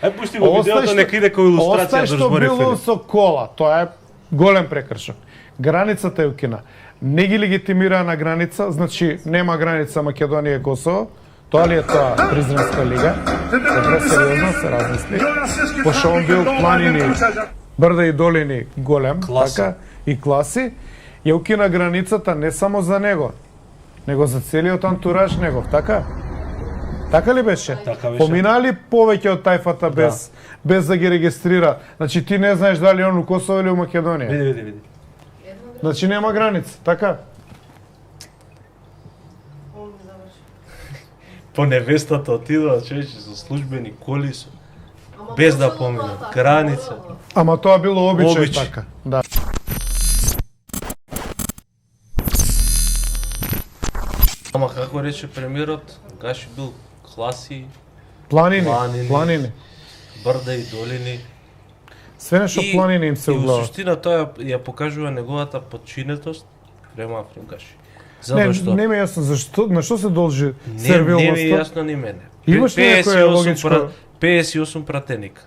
пушти го видеото, нека иде кој илустрација да збори било Филип. со кола, тоа е голем прекршок. Границата е укина. Не ги легитимира на граница, значи нема граница Македонија и Косово. Тоа ли е тоа Призремска лига? Добро, сериозно се размисли. Пошто он бил планини, брда и долини голем, така, и класи. Ја укина границата не само за него, него за целиот антураж негов, така? Така ли беше? Така беше. Поминали повеќе од тајфата без да ги регистрира. Значи ти не знаеш дали он у Косово или у Македонија. Види. Значи нема граница, така? По невестата отидоа човече со службени коли со без да поминат граница. Ама тоа било обичај, Обичај. така. Да. Ама како рече премиерот, Гаши бил класи, Планини. брда и долини. Све нешто планини им се И во углава. суштина тоа ја покажува неговата подчинетост према Африм Гаши. Не, Затоа што не ми е јасно зашто, на што се должи не ми е сервилноста. јасно ни мене. Имаш ли некоја 58 логичко? 58 пратеник.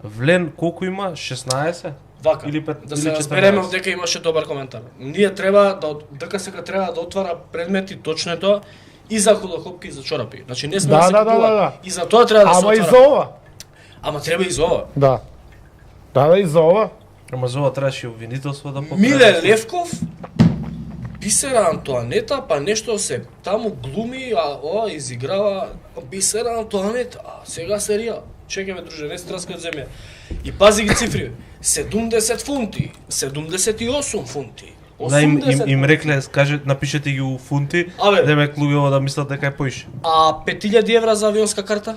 Влен колку има? 16? Вака, Или пет- да или се 14. разбереме дека имаше добар коментар. Ние треба да ДКСК треба да отвара предмети, точно е тоа, и за хулахопки и за чорапи. Значи не сме Да, се да, купува. да. И за тоа треба да се Ама и отвара. за ова. Ама треба и за ова. Да. Да, и за ова. Ама за ова требаше обвинителство да покаже. Миле Левков, Бисера Антоанета, па нешто се таму глуми, а ова изиграва Бисера Антоанета, а сега серија. Чекаме друже, не се траскаат земја. И пази ги цифри. 70 фунти, 78 фунти, Да, им 80 рекле, каже, напишете ги у фунти, Абе. демек луѓето да мислат дека е поише. А 5000 евра за авионска карта?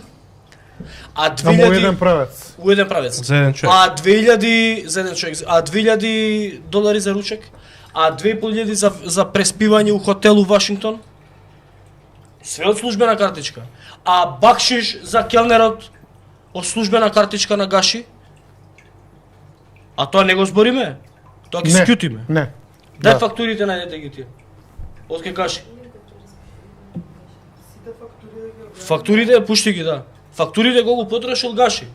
А Само 2000 еден правец. у еден правец. За еден човек. А 2000 за еден човек, а 2000 долари за ручек, а 2500 за преспивање у хотел у Вашингтон. Све од службена картичка. А бакшиш за келнерот од службена картичка на Гаши. А тоа не го збориме. Тоа ги скјутиме. Не. Дај Да. фактурите најдете ги тие. Од ке Гаши. Фактурите пушти ги, да. Фактурите колку потрошил Гаши.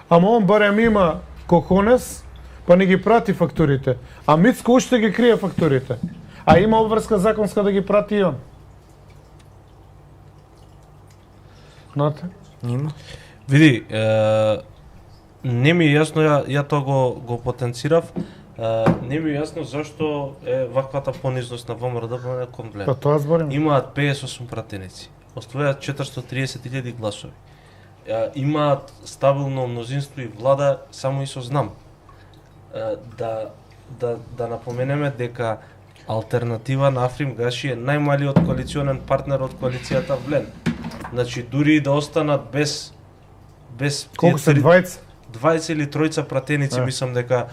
Ама он барем има кохонес, па не ги прати фактурите. А Мицко уште ги крие фактурите. А има обврска законска да ги прати и он. Знате? Види, не ми е јасно, ја тоа го потенцирав, не ми е јасно зашто е ваквата понизност на ВМРО по комплет. Па тоа зборим. Имаат 58 пратеници, оствојаат 430.000 гласови. Имаат стабилно мнозинство и влада само и со знам. Да напоменеме дека алтернатива на Африм Гаши е најмалиот коалиционен партнер од коалицијата Влен. Значи дури и да останат без Колку се двајца? 20 или тројца пратеници, мислам дека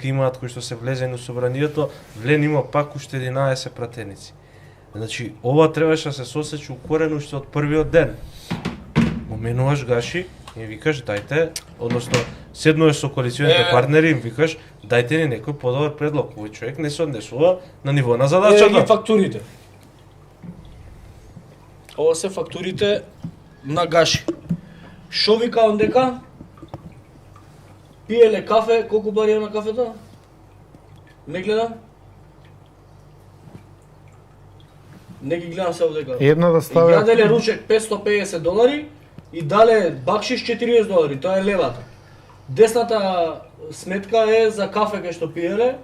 имаат кои што се влезени у собранието, Влен има пак уште 11 пратеници. Значи ова требаше да се сосече укорено уште од првиот ден. Моменуваш Гаши и викаш дајте, односно седнуваш со коалиционите партнери и им викаш дајте ни некој подобар предлог. Овој човек не се однесува на ниво на Ги задачата. фактурите. Ова се фактурите на Гаши. Шо вика он дека? Пиеле кафе, колку пари е на кафето? Не гледам? Не ги гледам се овдека. Една да стави. Јаделе ручек 550 долари и дале бакшиш 40 долари, тоа е левата. Десната сметка е за кафе кај што пиеле.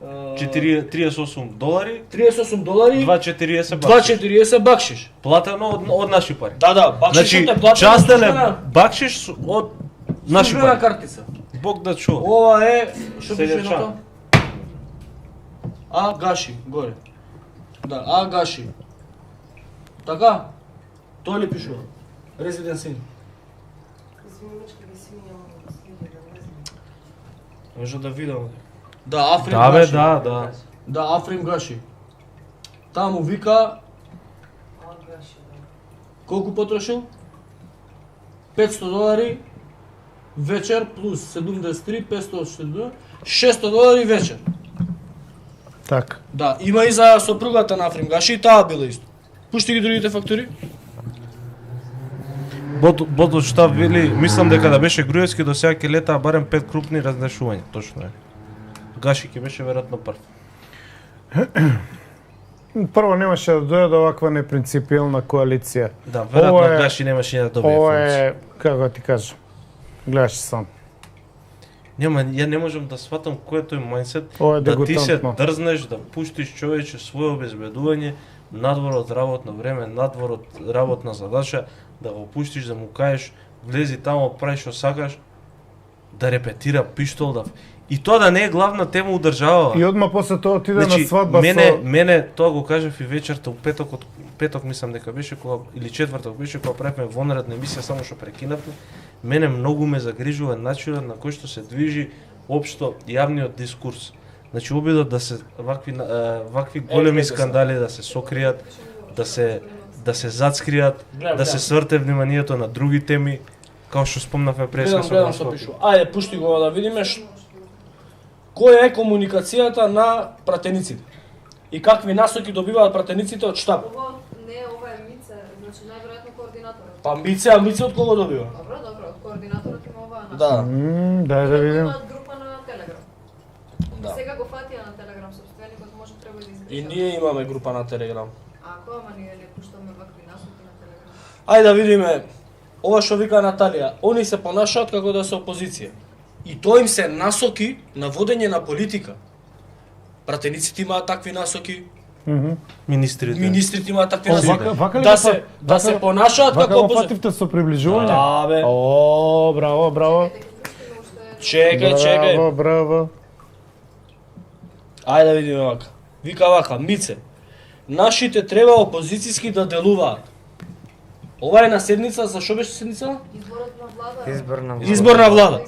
38 долари, 38 долари, 2.40 бакшиш. 2.40 бакшиш. Платено од наши пари. Да, бакшишот Значи, е платено частен е бакшиш од наши службена пари. картица. Бог да чува. Ова е, што пише Селјачан. на тоа? А Гаши, горе. Да, А Гаши. Така? Тоа ли пишува? Резиденс ин. Може да видам. Да, Африм Да бе, Гаши. да. Да, Африм Гаши. Таму вика колку потрошил? 500 долари вечер плюс 73, 500, 600 долари вечер. Така. Да, има и за сопругата на Африм Гаши и таа била исто. Пушти ги другите фактури. Ботот штаб вели, мислам дека да беше Груевски до сега ќе летаа барем 5 крупни разрешувања, точно е. Гаши ќе беше веројатно прв. Прво немаше да дојде оваква непринципиелна коалиција. Да, веројатно Гаши немаше да добие Ова функција. е, како ти кажам, гледаш сам. Нема, ја не можам да сватам кој е тој мајндсет, Ова е да ти се дегутантно. дрзнеш да пуштиш човече свое обезбедување надвор од работно време, надвор од работна задача, да го пуштиш да му кажеш влези таму, прави што сакаш, да репетира пиштолдав. И тоа да не е главна тема у држава. И одма после тоа отиде на Значи, свадба мене тоа го кажав и вечерта у петок мислам дека беше кога или четврток беше кога правевме вонредна емисија, само што прекинавме. Мене многу ме загрижува начинот на кој што се движи општо јавниот дискурс. Значи обидот да се вакви големи скандали да се сокријат, да се зацкријат, да се сврте вниманието на други теми, како што спомнавме пресме Гледам што пишу. Ајде, пушти го да видиме која е комуникацијата на пратениците и какви насоки добиваат пратениците од штаб. Ова е Мице, значи најверојатно координаторот. Па Мице од кого добива? Добро, од координаторот има оваа наша. Да. Дај да видим. Има група на Телеграм. Да. Сега го фатија на Телеграм собственикот, може треба да изгреша. И ние имаме група на Телеграм. Ако ама ние не пуштаме вакви насоки на Телеграм. Ајде да видиме ова што вика Наталија. Они се понашаат како да се опозиција. И тоа им се насоки на водење на политика. Пратениците имаат такви насоки, министрите имаат такви насоки. Да се понашаат како опозиција. опозиција. Пативте со приближување? Да, бе. О, браво. Чекај. Браво. Ајде да видиме вака. Вика вака, Мице. Нашите треба опозицијски да делуваат. Ова е на седница, за што беше седница? Изборна влада.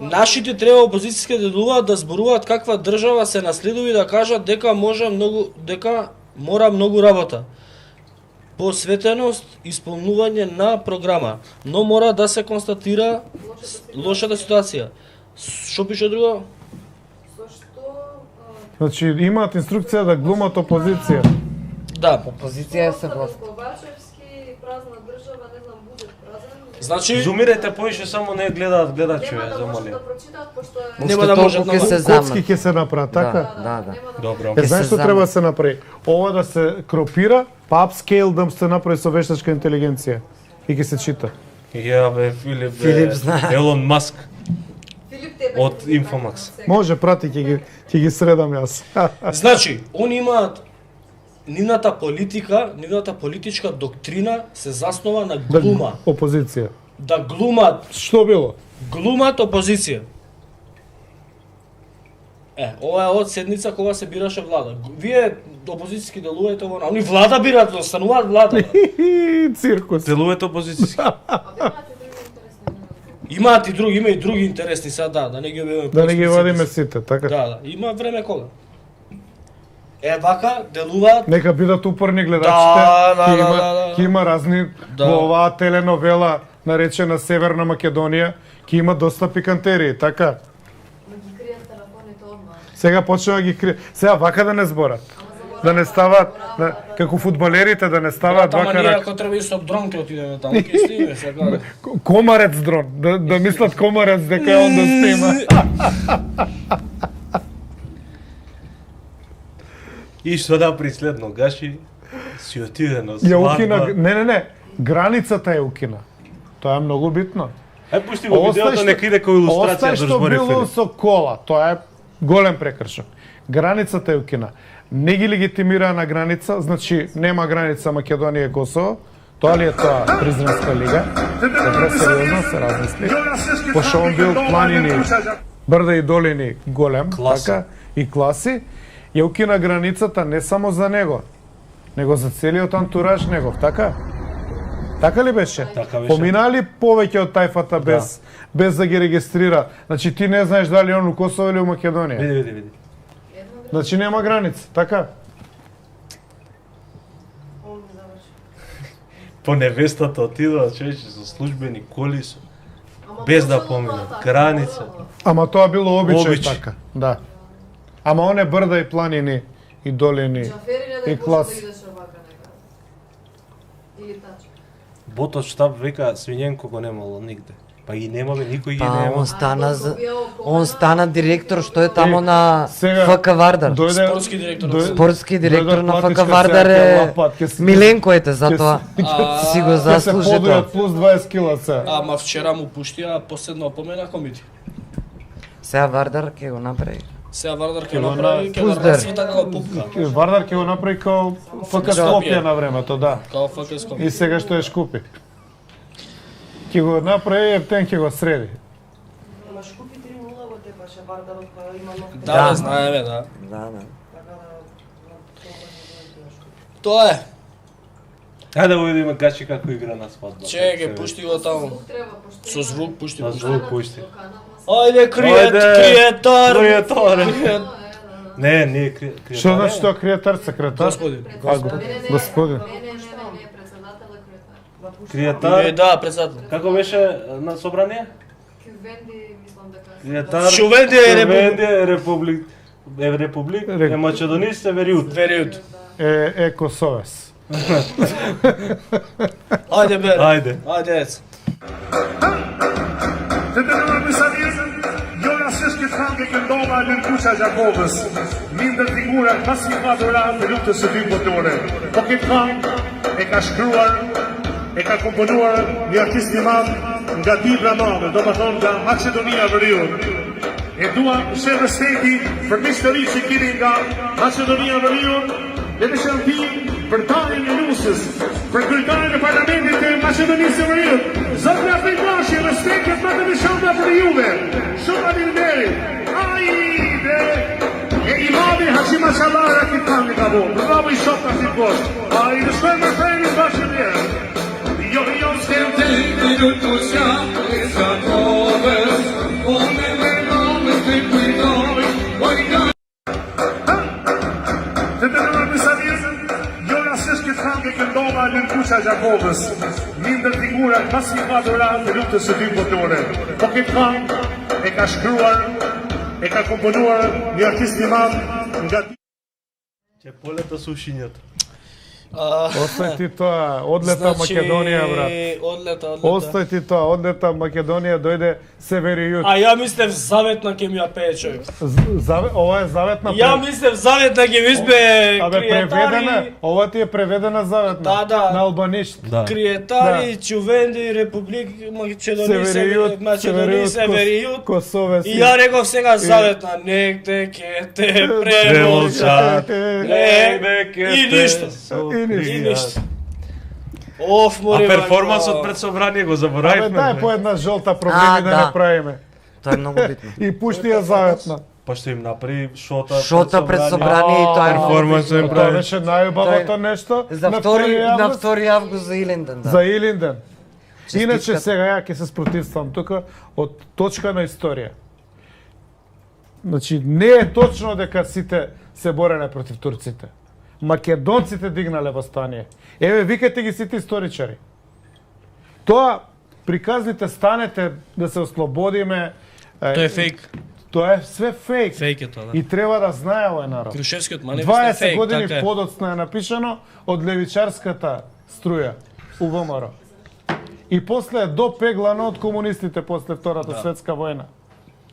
Нашите треба опозицијски да делуваат, да зборуваат каква држава се наследува и да кажат дека мора многу работа. Посветеност, исполнување на програма, но мора да се констатира лошата ситуација. Што пише друго? Значи имаат инструкција да глумат опозиција. Да. Опозиција се власт. Ковачевски, празна држава, не знам, буџет празен. Значи, Зумирете повеќе, само не гледаат гледачи, Нема да замолим. можат да прочитаат, пошто е... Нема да можат Толку ќе се Коцки замнат. ќе се направат, така? Да. нема да Добро. Е, знаеш се што треба да замат. се направи? Ова да се кропира, па апскейл да се направи со вештачка интелигенција. И ќе се чита. Ја бе, Филип Филип знае. Елон Маск. Филип тебе Од ќе ги Infomax. прати сега. Може, прати, ќе ги средам јас. Значи, они имаат нивната политичка доктрина се заснова на глума. Опозиција. Да глумат Што било? опозиција. Ова е од седница кога се бираше влада. Вие опозицијски делувајте во они влада бираат, остануваат влада. Циркус. Делувате опозицијски. А ви имате други интересни минути. Има и други интересни сега, да не ги објавиме. Да не ги поисписите вадиме си. сите, така? Да, има време кога. Вака делуваат. Нека бидат упорни гледачите. Да. Ќе има разни Да. во оваа теленовела наречена Северна Македонија, ќе има доста пикантерии, така? Да ги кријат телефоните одма. Сега почнува да ги крие. Сега вака да не зборат. Да не ставаат како фудбалерите, да не ставаат Тама вака ние рак. ако треба и со дрон ќе отидеме таму, ќе стигнеме сега. Комарец дрон, да мислат комарец дека е он да снима. И што направи следно, Гаши си отиде на Ја укина, свадба. не, границата ја укина. Тоа е многу битно. Пушти го видеото, нека иде како илустрација Остај да што збори било Филип. со кола, тоа е голем прекршок. Границата ја укина. Не ги легитимира на граница, значи нема граница Македонија и Косово. Тоа ли е тоа Призренска лига? Добро, сериозно се размисли. Пошто он бил планини, брда и долини голем, Класа. така, и класи. Ја укина границата не само за него, него за целиот антураж негов, така? Така ли беше? Така беше. Поминали повеќе од тајфата без да ги регистрира. Значи ти не знаеш дали он у Косово или у Македонија. Види. Значи нема граница, така? Он ги заврши. По невестата отидоа човече со службени коли со Ама без да почнало помине. тоа така, Граница. почнало. Ама тоа било обичај Обичај. така. Да. Ама оне брда и планини и долини Шофери не и да клас. да идеш овака некаде. Или тачка. Ботот штаб века Свињенко го немало нигде. Па и немаме, никој ги Па нема. он стана директор што е тамо на сега, ФК Вардар. Спортски директор. Спортски директор дојде на ФК платичка Вардар сега, е лапат, ќе се- Миленко ете, затоа си го Ќе се заслужи тоа. подујат плюс 20 кила се. Ама вчера му пуштија последно опомена комити. Сега Вардар ќе го направи. Сега Вардар ќе Ќе го направи, ќе го Пуздар. расцвета како пупка. Вардар ќе го направи као ФК Скопје на времето, да. Као ФК Скопје. И сега што е Шкупи. Ќе го направи, Ептен ќе го среди. Ама Шкупи 3-0 го тепаше Вардарот, па има нов Да, Да. бе, знаеме, да. Да, да. Така да... Тоа е. Ајде да го видиме Гачи како игра на свадба. Чеке, пушти го таму. Звук треба, пошто Со звук пушти. Со пушти. звук пушти. Ајде, Ајде, криетар. криетар. Не, не е криетар. Што значи тоа криетар, секретар? Господин. Господин. Не, председател е кретар. Криетар. Да, председател. Како беше на собрание? Кювенди, мислам дека се. Криетар. Шувенди е Шувенди е републик. Е републик. Е Македонист е вериут. Вериут. Е Косовес. Ајде, бе. Ајде. Ајде, ец. Të të nërë sa vjetën, jo rasisht këtë kanë ke këndova e Lënkusha Gjakovës, mindër figura klasifikatore të luftës së dy botore. Po këtë kanë e ka shkruar, e ka komponuar një artist i madh nga Dibra Madhe, do më thonë nga Macedonia Veriut. E dua shë respeti për histori që kini nga Macedonia Veriut, dhe të shëntim për tarin e lusës, për kryetarin e parlamentit të Macedonisë së Veriut. Zotë nga Fejtashi, respektet më të nishanda për juve. Shumë faleminderit. Ajde! E imami Hashim Ashallara këtë kanë ka bo. Bravo i shok në këtë post. Ajde, shkoj më freni së bashkë mirë. Jo, s'kem të një të shamë, e sa kovës, o me mërgamës të kujdoj, o i ka... Të të nërë në sa vjetën, jo rasisht këtë kanë ke këndova Lënkusha Gjakovës, mindër figura klasifikatore të luftës së dy botore. Po këtë kanë e ka shkruar, e ka komponuar një artist i madh nga Ќе полета сушињето. Остави ти тоа, одлета Македонија, брат. Одлета. Остави ти тоа, одлета Македонија, дојде Севери Јут. А ја мислев заветна ке ми ја пее човек. Ова е заветна. Ја мислев заветна ке ми испее Абе преведена, криетари. ова ти е преведена заветна. Да. На албаништ. Да. Криетари, Чувенди, Републик Македонија, Северијут, Македонија, Северијут. Косове. И ја реков сега заветна, негде ке те премолчат. И ништо. И ништо. И ништо. Оф, А море. перформансот пред собрание го Абе заборавивме. дај по една жолта проблеми да да. не правиме. Тоа е многу битно. И пушти ја заветна. Па што им направи шота Шота пред собрание и тоа е перформанс им Тоа прави. беше најубавото нешто За на 2 август за Илинден, да. за Илинден. Иначе Честитка. сега ја ќе се спротивствам тука од точка на историја. Значи не е точно дека сите се бореле против турците. Македонците дигнале восстание. Еве викате ги сите историчари. Тоа приказните станете да се ослободиме. Тоа е фейк. Тоа е све фейк. Фейк е тоа, да. И треба да знае овој народ. Крушевскиот манифест е 20 фейк, години така е. подоцна е напишано од левичарската струја у ВМРО. И после е допеглано од комунистите после Втората светска војна.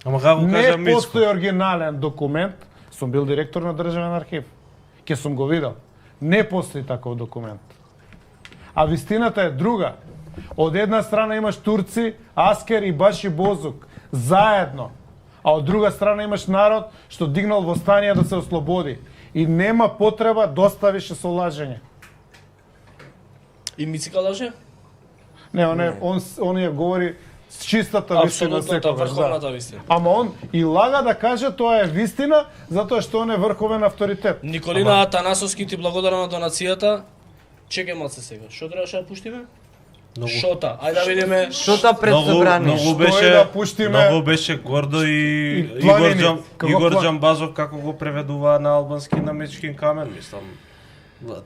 Ама како Не кажа Мицко. постои оригинален документ. Сум бил директор на Државен архив. Ке сум го видел. Не постои таков документ. А вистината е друга. Од една страна имаш турци, Аскер и Баши Бозук заедно. А од друга страна имаш народ што дигнал восстание да се ослободи. И нема потреба да оставише со лажење. И Мицика лаже? Не, он ја говори с чистата вистина Апсолутната, секогаш. Да. врховната вистина. Ама он и лага да каже тоа е вистина, затоа што он е врховен авторитет. Николина Атанасовски ти благодарам на донацијата. Чекај малце сега. Што требаше да пуштиме? Шота. Ајде да видиме. Шота пред собрание. Многу Што беше, е да пуштиме? многу беше гордо и планини. Како Игор план- Џамбазов како го преведува на албански на Мечкин камен, мислам.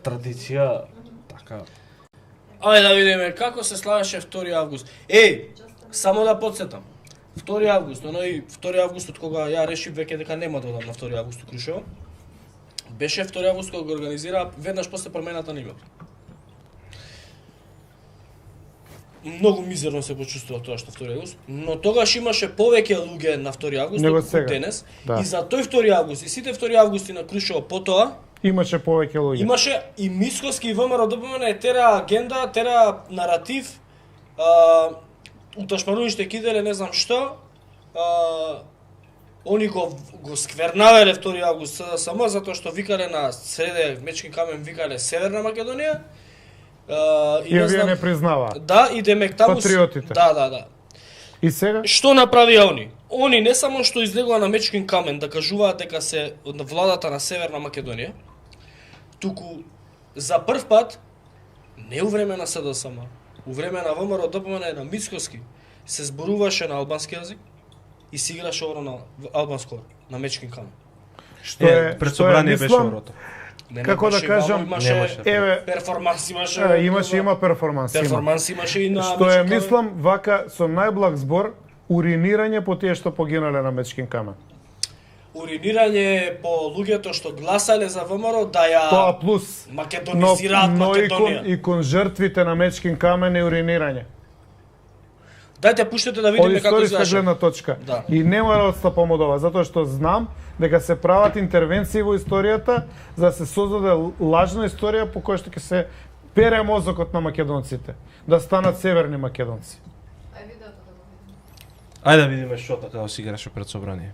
Традиција така. Ајде да видиме како се славеше 2 август. Еј, само да подсетам. 2 август, оној 2 август од кога ја решив веќе дека нема да одам на 2 август у Крушево. Беше 2 август кога го организира веднаш после промената на името. многу мизерно се почувствува тоа што 2 август, но тогаш имаше повеќе луѓе на 2 август Него отколку сега. денес. Да. И за тој 2 август и сите 2 августи на Крушево потоа Имаше повеќе луѓе. имаше и Мицкоски и ВМРО ДПМН тера агенда, тера наратив, уташмаруниште киделе не знам што, они го сквернавеле 2 август СДСМ затоа што викале на среде Мечкин камен викале Северна Македонија. И вие не признаваа. Да, и демек таму Патриотите. Да. И сега? Што направија они? Они не само што излегоа на Мечкин камен да кажуваат дека се владата на Северна Македонија, туку за прв пат не у време на СДСМ, у време на ВМРО ДПМН на Мицкоски се зборуваше на албански јазик и се играше оро на албанско на Мечкин камен. Што е пред што е собрание беше мислам, орото. Како да кажам, имаше еве, перформанс имаше. има перформанс. Перформанс имаше и на Што Мечкин е камен. мислам вака со најблаг збор уринирање по тие што погинале на Мечкин камен. Уринирање по луѓето што гласале за ВМРО да ја Тоа плюс македонизираат но Македонија. и кон жртвите на Мечкин камен е уринирање. Дајте пуштете да Од видиме како историска изгледаше. гледна точка. Да. И нема да отстапам од ова, затоа што знам дека се прават интервенции во историјата за да се создаде лажна историја по која што ќе се пере мозокот на македонците, да станат северни македонци. Ај видеото да го видиме. Ајде да видиме што така се играше пред собрание.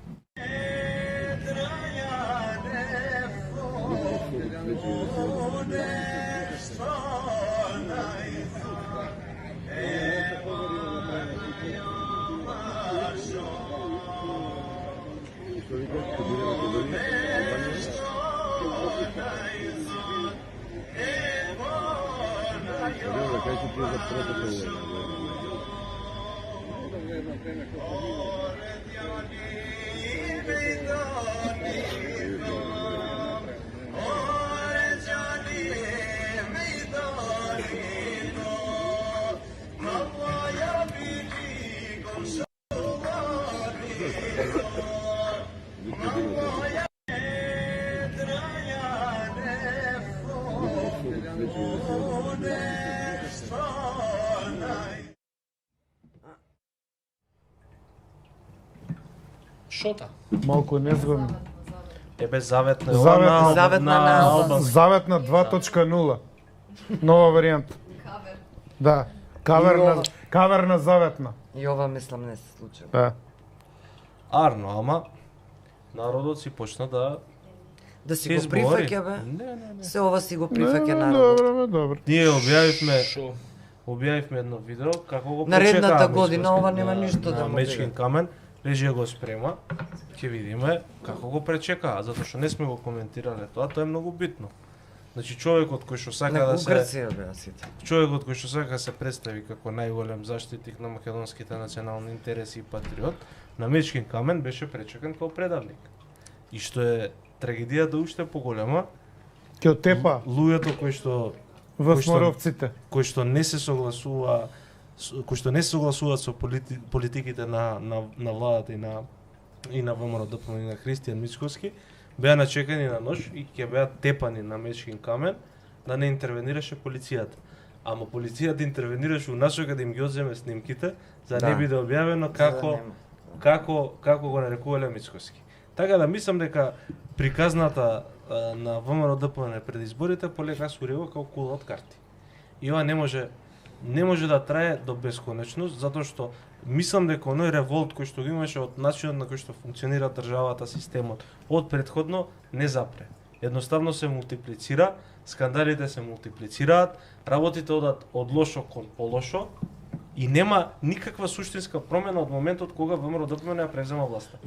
Шота. Малку незгодно. Ебе заветна Заветна на албански. Заветна 2.0. Нова варијанта. Кавер. Да. Каверна заветна. И ова мислам не се случи. Да. Арно, ама народот си почна да Да си се го избори. прифаќа бе. Не. Се ова си го прифаќа народот. Добро, добро. Ние Шо? објавивме едно видео како го Наредната пречекаа година Мечкоски ова нема ништо да на му Мечкин биде. камен. Режија го спрема. Ќе видиме како го пречекаа, затоа што не сме го коментирале тоа, тоа е многу битно. Значи човекот кој што сака да се Грција беа сите. човекот кој што сака да се представи како најголем заштитник на македонските национални интереси и патриот, на Мечкин камен беше пречекан како предавник. И што е трагедијата уште поголема, Ќе отепа луѓето во кој што- сморовците. кои што не се согласуваат со политиките на владата и на ВМРО ДПМН и на Христијан Мицкоски, беа начекани на нож и ќе беа тепани на Мечкин камен да не интервенираше полицијата. Ама полицијата интервенираше у насока да им ги одземе снимките, за да не Да. биде објавено како го нарекувале Мицкоски. Така да мислам дека приказната на ВМРО ДПМН пред изборите полека се урива како кула од карти. И ова не може да трае до бесконечност, затоа што мислам дека оној револт кој што го имаше од начинот на кој што функционира државата, системот, од претходно не запре. Едноставно се мултиплицира, скандалите се мултиплицираат, работите одат од лошо кон полошо и нема никаква суштинска промена од моментот кога ВМРО ДПМН ја презема власта.